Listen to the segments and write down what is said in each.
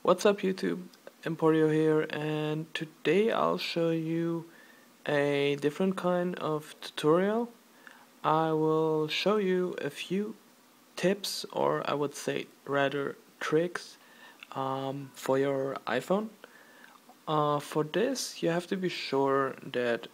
What's up YouTube, Emporio here, and today I'll show you a different kind of tutorial. I will show you a few tips, or I would say rather tricks, for your iPhone. For this you have to be sure that,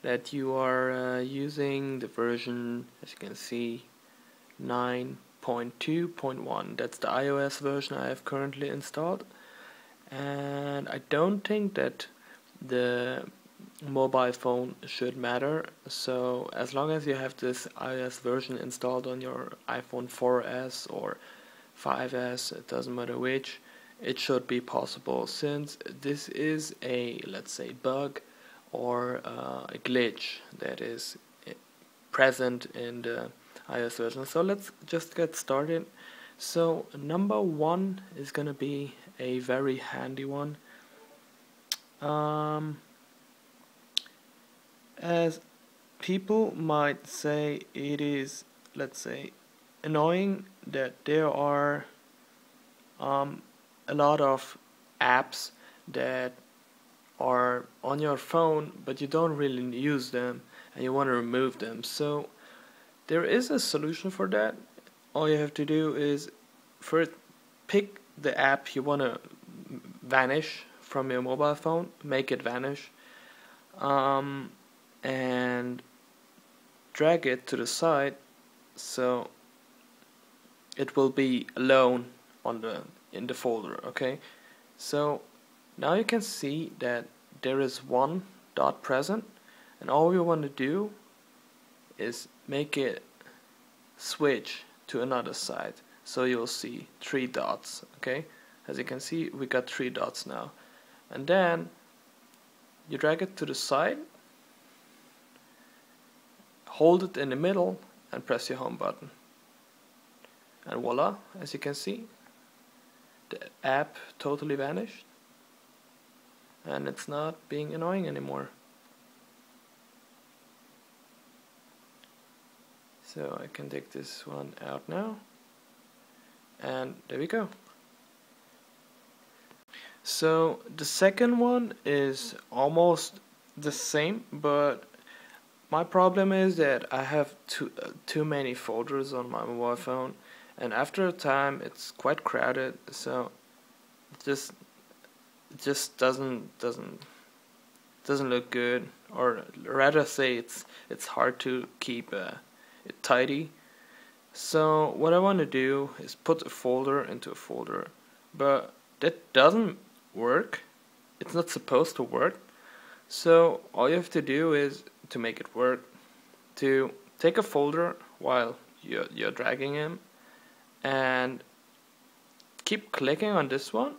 that you are using the version, as you can see, 9.2.1. That's the iOS version I have currently installed, and I don't think that the mobile phone should matter. So as long as you have this iOS version installed on your iPhone 4S or 5S, it doesn't matter which, it should be possible, since this is a, let's say, bug or a glitch that is present in the iOS version. So let's just get started. So number one is gonna be a very handy one. As people might say, it is, let's say, annoying that there are a lot of apps that are on your phone but you don't really use them and you want to remove them. So there is a solution for that. All you have to do is first pick the app you want to vanish from your mobile phone, make it vanish, and drag it to the side so it will be alone in the folder. Okay, so now you can see that there is one dot present, and all we want to do is make it switch to another side, so you'll see 3 dots. Okay, as you can see, we got 3 dots now, and then you drag it to the side, hold it in the middle, and press your home button, and voila, as you can see, the app totally vanished and it's not being annoying anymore. So I can take this one out now, and there we go. So the second one is almost the same, but my problem is that I have too many folders on my mobile phone, and after a time it's quite crowded, so it just doesn't look good, or rather say it's hard to keep it tidy. So what I want to do is put a folder into a folder, but that doesn't work. It's not supposed to work. So all you have to do is, to make it work, to take a folder while you're dragging him and keep clicking on this one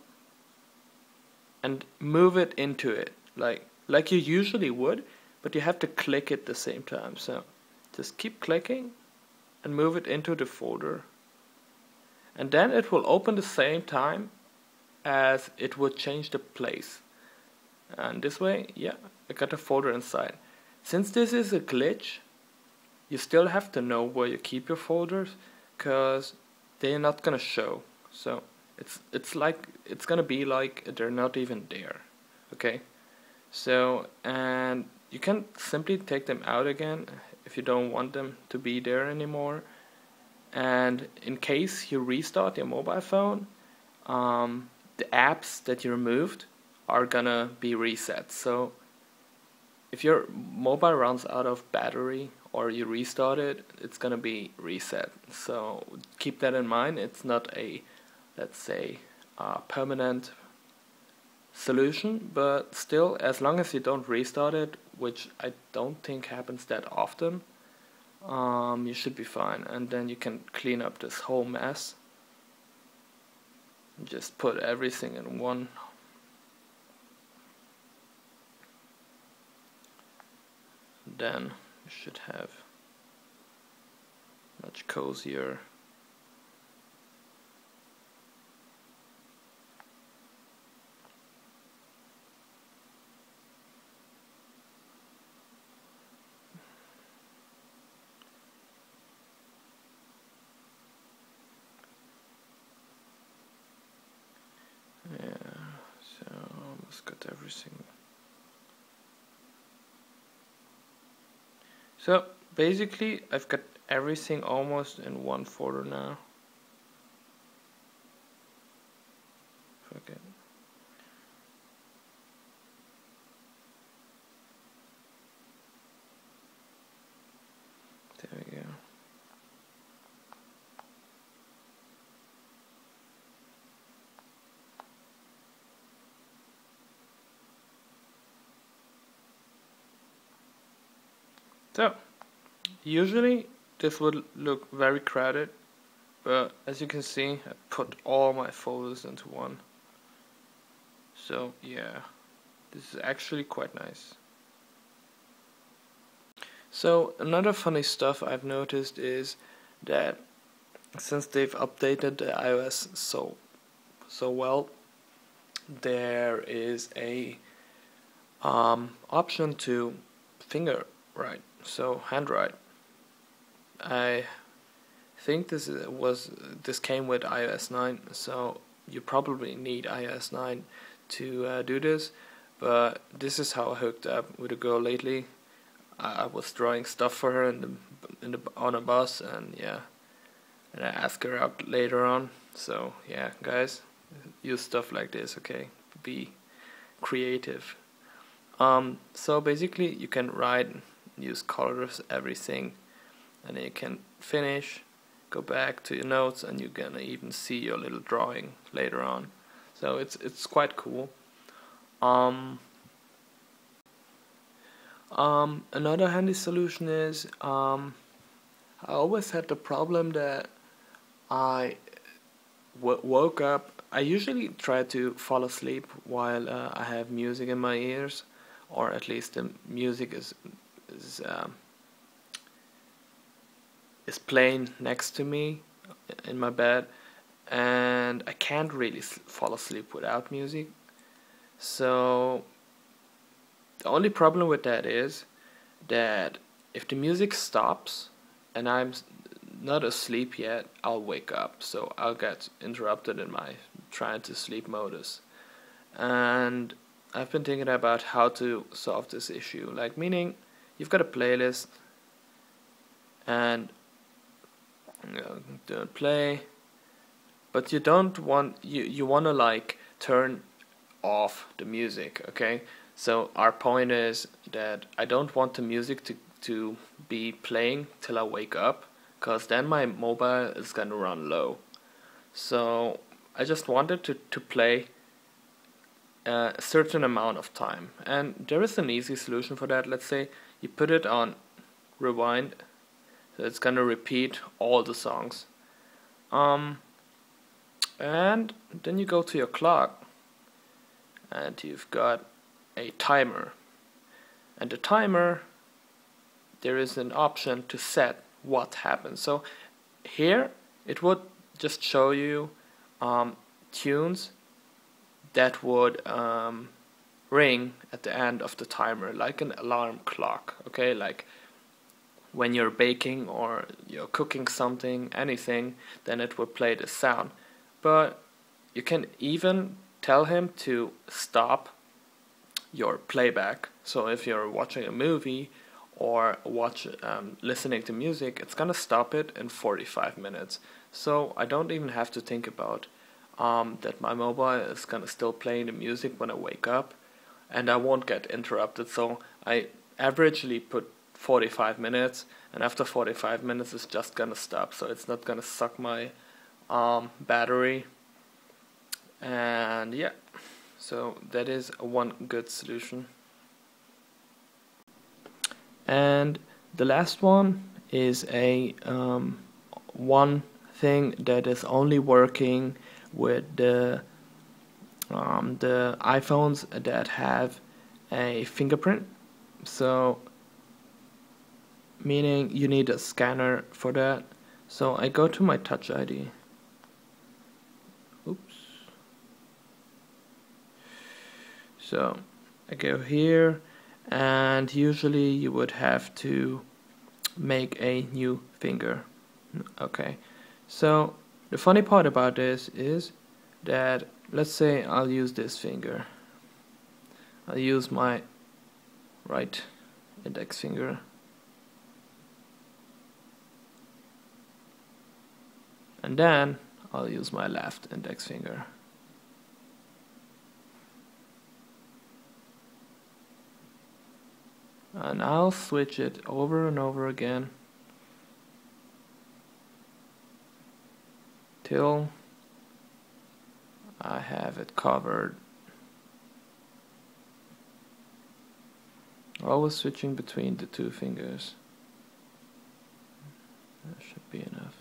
and move it into it like you usually would, but you have to click it at the same time. So just keep clicking and move it into the folder, and then it will open the same time as it would change the place. And this way, yeah, I got a folder inside. Since this is a glitch, you still have to know where you keep your folders, because they're not gonna show. So it's gonna be like they're not even there. Okay, so, and you can simply take them out again if you don't want them to be there anymore. And in case you restart your mobile phone, the apps that you removed are gonna be reset. So if your mobile runs out of battery or you restart it, it's gonna be reset. So keep that in mind. It's not a, let's say, permanent solution, but still, as long as you don't restart it, which I don't think happens that often, you should be fine. And then you can clean up this whole mess. Just put everything in one. Then you should have much cozier. almost got everything. So basically I've got everything almost in one folder now. Forget. There we go. So usually this would look very crowded, but as you can see, I put all my folders into one. So yeah, this is actually quite nice. So another funny stuff I've noticed is that since they've updated the iOS so well, there is a option to finger write, so handwrite. I think this came with iOS 9, so you probably need iOS 9 to do this. But this is how I hooked up with a girl lately. I was drawing stuff for her on a bus, and yeah, and I asked her out later on. So yeah, guys, use stuff like this, okay? Be creative. So basically, you can write, use colors, everything, and then you can finish, go back to your notes, and you're gonna even see your little drawing later on. So it's quite cool. Another handy solution is I always had the problem that I woke up. I usually try to fall asleep while I have music in my ears, or at least the music is playing next to me in my bed, and I can't really fall asleep without music. So the only problem with that is that if the music stops and I'm not asleep yet, I'll wake up. So I'll get interrupted in my trying to sleep modus. And I've been thinking about how to solve this issue. Like, meaning you've got a playlist and don't play, but you don't want you want to like turn off the music, okay? So our point is that I don't want the music to be playing till I wake up, because then my mobile is gonna run low. So I just wanted to play a certain amount of time, and there is an easy solution for that. Let's say you put it on rewind, so it's gonna repeat all the songs. And then you go to your clock, and you've got a timer, and the timer, there is an option to set what happens. So here it would just show you tunes that would ring at the end of the timer, like an alarm clock, okay? Like when you're baking or you're cooking something, anything, then it will play the sound. But you can even tell him to stop your playback. So if you're watching a movie or listening to music, it's gonna stop it in 45 minutes. So I don't even have to think about that my mobile is gonna still play the music when I wake up, and I won't get interrupted. So I averagely put 45 minutes, and after 45 minutes it's just gonna stop, so it's not gonna suck my battery. And yeah, so that is one good solution. And the last one is a one thing that is only working with the iPhones that have a fingerprint. So meaning you need a scanner for that. So I go to my Touch ID. Oops. So I go here, and usually you would have to make a new finger. Okay, so the funny part about this is that, let's say I'll use this finger. I'll use my right index finger. And then I'll use my left index finger. And I'll switch it over and over again till I have it covered. Always switching between the two fingers. That should be enough.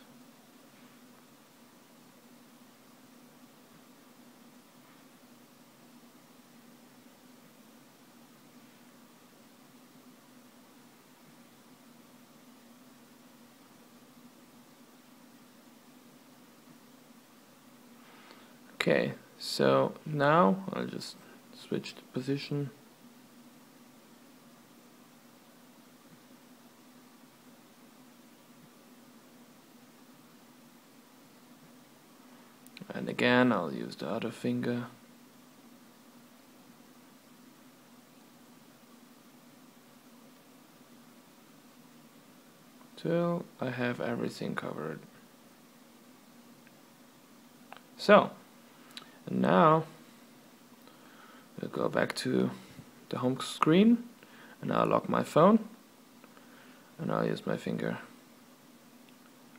Okay, so now I'll just switch the position. And again, I'll use the other finger. Till I have everything covered. So, and now we'll go back to the home screen and I'll lock my phone and I'll use my finger.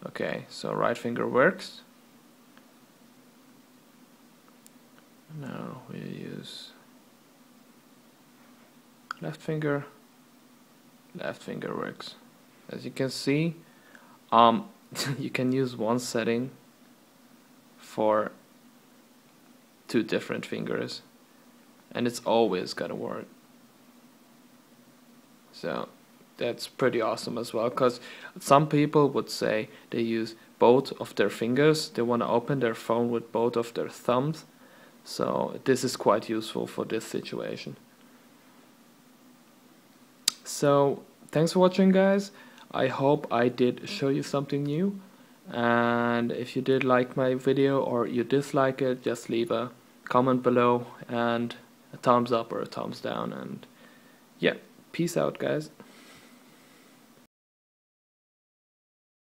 Okay, so right finger works. Now we use left finger works. As you can see, you can use one setting for two different fingers and it's always gonna work. So that's pretty awesome as well, because some people would say they use both of their fingers, they want to open their phone with both of their thumbs. So this is quite useful for this situation. So thanks for watching, guys. I hope I did show you something new, and if you did like my video or you dislike it, just leave a comment below and a thumbs up or a thumbs down, and yeah, peace out, guys.